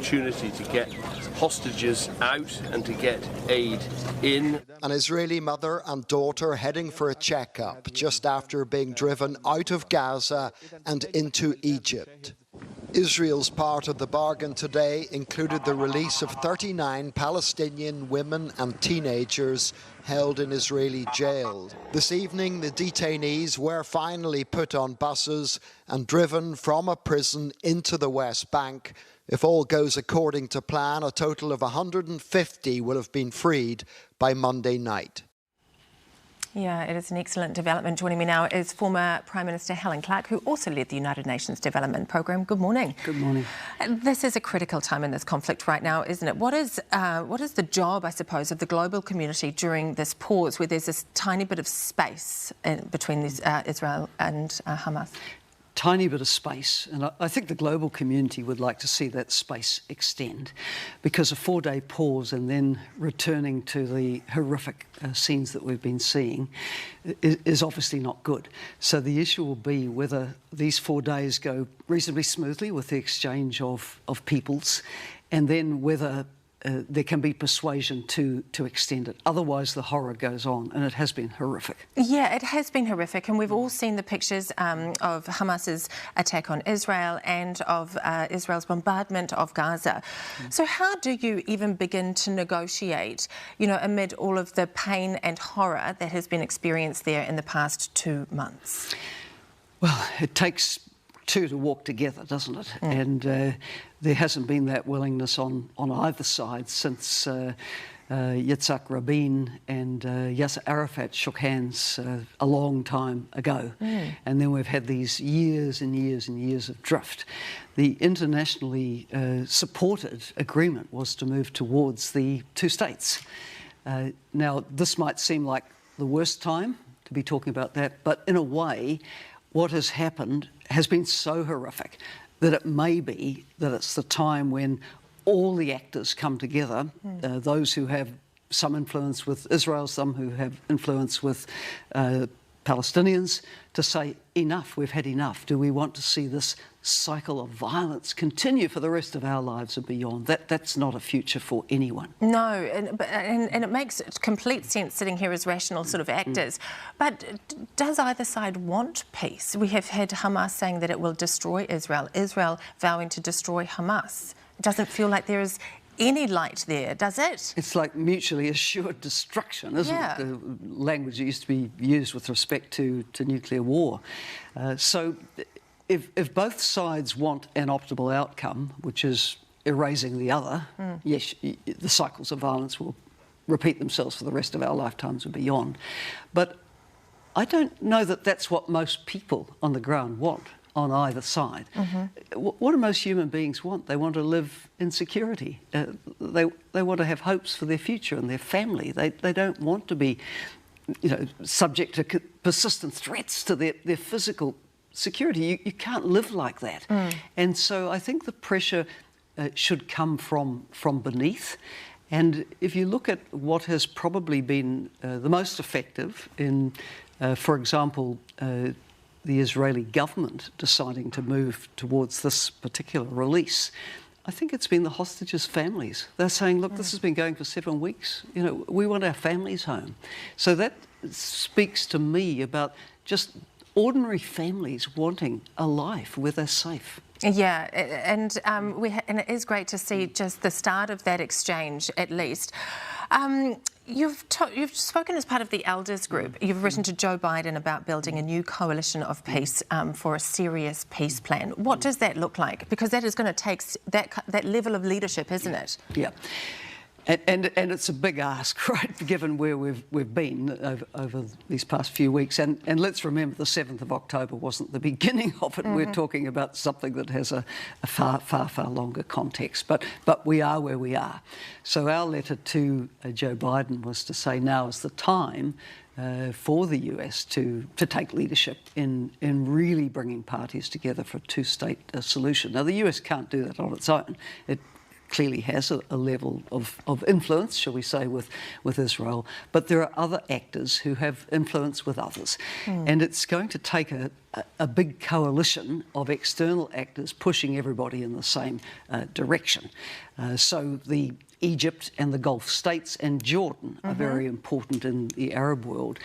opportunity to get hostages out and to get aid in. An Israeli mother and daughter heading for a checkup just after being driven out of Gaza and into Egypt. Israel's part of the bargain today included the release of 39 Palestinian women and teenagers held in Israeli jails. This evening, the detainees were finally put on buses and driven from a prison into the West Bank. If all goes according to plan, a total of 150 will have been freed by Monday night. Yeah, it is an excellent development. Joining me now is former Prime Minister Helen Clark, who also led the United Nations Development Programme. Good morning. Good morning. This is a critical time in this conflict right now, isn't it? What is the job, I suppose, of the global community during this pause where there's this tiny bit of space between Israel and Hamas? Tiny bit of space, and I think the global community would like to see that space extend, because a 4-day pause and then returning to the horrific scenes that we've been seeing is obviously not good. So the issue will be whether these 4 days go reasonably smoothly with the exchange of peoples, and then whether there can be persuasion to extend it. Otherwise, the horror goes on, and it has been horrific. Yeah, it has been horrific, and we've all seen the pictures of Hamas's attack on Israel and of Israel's bombardment of Gaza. So how do you even begin to negotiate, amid all of the pain and horror that has been experienced there in the past 2 months? Well, it takes two to walk together, doesn't it? And there hasn't been that willingness on either side since Yitzhak Rabin and Yasser Arafat shook hands a long time ago. And then we've had these years and years and years of drift. The internationally supported agreement was to move towards the 2 states. Now, this might seem like the worst time to be talking about that, but in a way, what has happened has been so horrific that it may be that it's the time when all the actors come together, those who have some influence with Israel, some who have influence with Palestinians, to say, enough, we've had enough. Do we want to see this cycle of violence continue for the rest of our lives and beyond? That's not a future for anyone. No, and it makes complete sense sitting here as rational sort of actors. But does either side want peace? We have had Hamas saying that it will destroy Israel, Israel vowing to destroy Hamas. It doesn't feel like there is any light there, does it? It's like mutually assured destruction, isn't it? The language that used to be used with respect to nuclear war. So if both sides want an optimal outcome, which is erasing the other, yes, the cycles of violence will repeat themselves for the rest of our lifetimes and beyond. But I don't know that that's what most people on the ground want on either side. What do most human beings want? They want to live in security. They want to have hopes for their future and their family. They don't want to be, subject to persistent threats to their physical security. You can't live like that. And so I think the pressure should come from beneath. And if you look at what has probably been the most effective in, for example, the Israeli government deciding to move towards this particular release, I think it's been the hostages' families. They're saying, look, this has been going for 7 weeks. We want our families home. So that speaks to me about just ordinary families wanting a life where they're safe. Yeah, and and it is great to see just the start of that exchange, at least. You've spoken as part of the Elders Group. You've written to Joe Biden about building a new coalition of peace for a serious peace plan. What does that look like? Because that is going to take that level of leadership, isn't it? Yeah. And it's a big ask, right, given where we've been over these past few weeks. And let's remember the 7th of October wasn't the beginning of it. We're talking about something that has a far, far, far longer context. But we are where we are. So our letter to Joe Biden was to say now is the time for the US to take leadership in really bringing parties together for a 2-state solution. Now, the US can't do that on its own. clearly has a level of influence, shall we say, with Israel, but there are other actors who have influence with others. And it's going to take a big coalition of external actors pushing everybody in the same direction. So the Egypt and the Gulf states and Jordan are very important in the Arab world.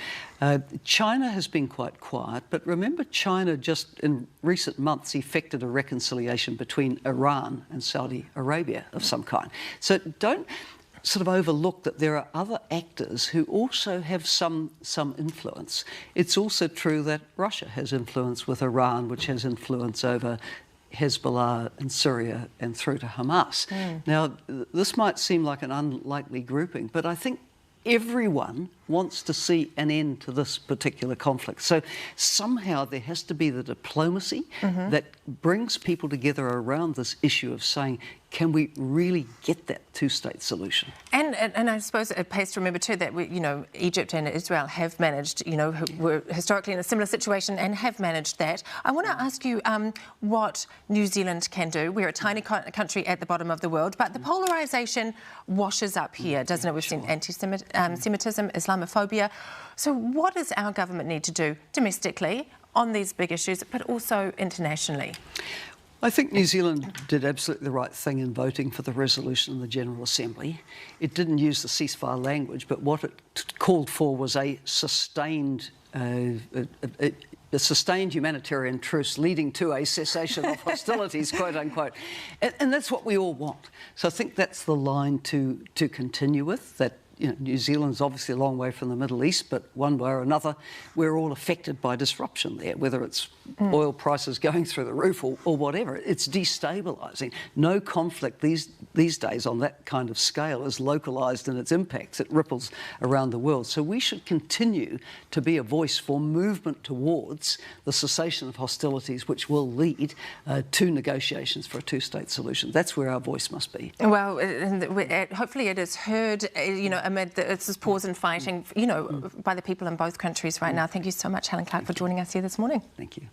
China has been quite quiet, but remember China just in recent months effected a reconciliation between Iran and Saudi Arabia of some kind. So don't sort of overlook that there are other actors who also have some influence. It's also true that Russia has influence with Iran, which has influence over Hezbollah in Syria and through to Hamas. Now, this might seem like an unlikely grouping, but I think everyone wants to see an end to this particular conflict. So somehow there has to be the diplomacy that brings people together around this issue of saying, can we really get that two-state solution? And I suppose it pays to remember too that Egypt and Israel have managed, were historically in a similar situation and have managed that. I want to ask you what New Zealand can do. We're a tiny country at the bottom of the world, but the polarisation washes up here, doesn't it? We've seen anti-Semitism, Islamophobia. So what does our government need to do domestically on these big issues, but also internationally? I think New Zealand did absolutely the right thing in voting for the resolution in the General Assembly. It didn't use the ceasefire language, but what it called for was a sustained humanitarian truce leading to a cessation of hostilities, quote unquote. And that's what we all want. So I think that's the line to continue with, that New Zealand's obviously a long way from the Middle East, but one way or another, we're all affected by disruption there, whether it's oil prices going through the roof or whatever. It's destabilising. No conflict these days on that kind of scale is localised in its impacts. It ripples around the world. So we should continue to be a voice for movement towards the cessation of hostilities, which will lead to negotiations for a two-state solution. That's where our voice must be. Well, hopefully it is heard, amid this pause in fighting, by the people in both countries right now. Thank you so much, Helen Clark, for joining us here this morning. Thank you.